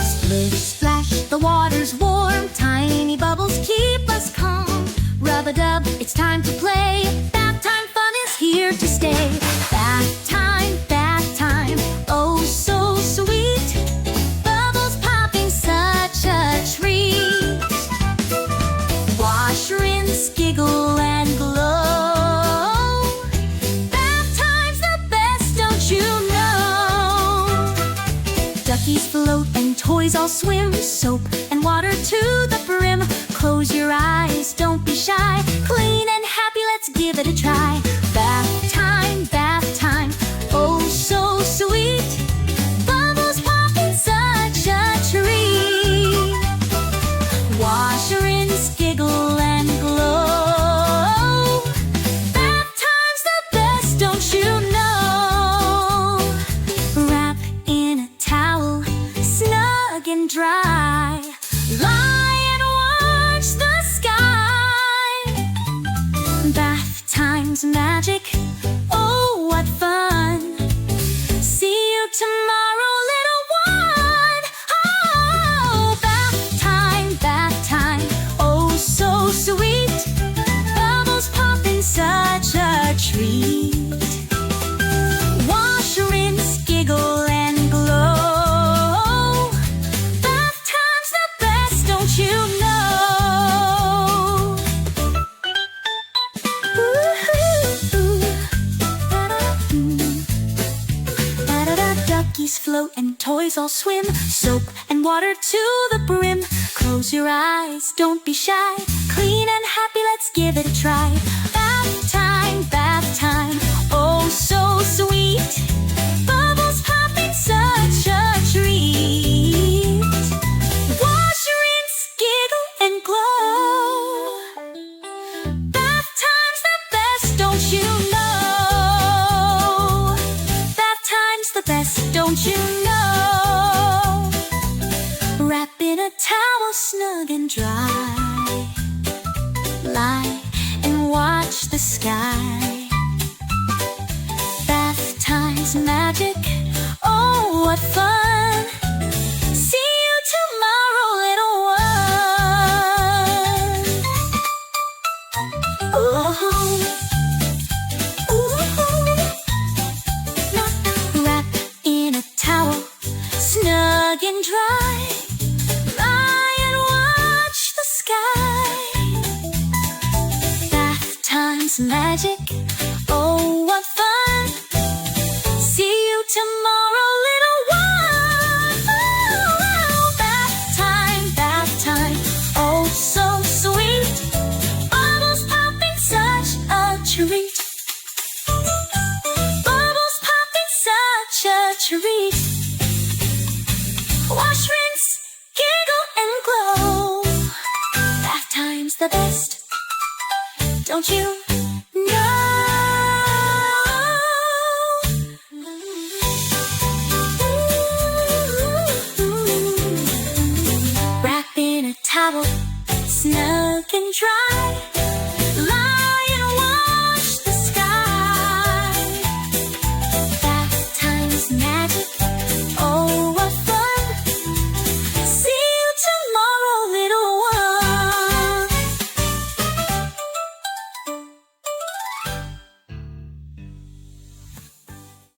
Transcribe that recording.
Splish splash, the water's warm. Tiny bubbles keep us calm. Rub-a-dub, it's time to play. Bath time fun is here to stay. Bath time, oh so sweet. Bubbles popping, such a treat. Wash, rinse, giggle, and glow. Bath time's the best, don't you know? Duckies float and toys all swim. Soap and water to the brim. Close your eyes, don't be shy. Clean and happy, let's give it a try. Bath time, oh so sweet. Bubbles popping, such a treat. Wash, rinse, giggle, and glow. Bath time's the best, don't you know? Wrap in a towel, snug and dry. Lie and watch the sky. Bath time's magic, oh what fun. See you tomorrow, little one. Oh, bath time, oh so sweet. Bubbles popping, such a treat. Wash, rinse, giggle, and glow. Bath time's the best, don't you know? Duckies float and toys all swim. Soap and water to the brim. Close your eyes, don't be shy. Clean and happy, let's give it a try. Bath time, oh so sweet. Bubbles popping, such a treat. Wash, rinse, giggle, and glow. Bath time's the best, don't you know? Bath time's the best, don't you know? Wrap in a towel, snug and dry. Lie and watch the sky. Bath time's magic, oh what fun. See you tomorrow, little one. Wrap in a towel, snug and dry. Lie and watch the sky. Bath time's magic, oh what fun. See you tomorrow, little one. Oh, bath time, oh so sweet. Bubbles popping, such a treat. Bubbles popping, such a treat. Wash, rinse, giggle, and glow. Bath time's the best, don't you know? Wrap in a towel, snug and dry.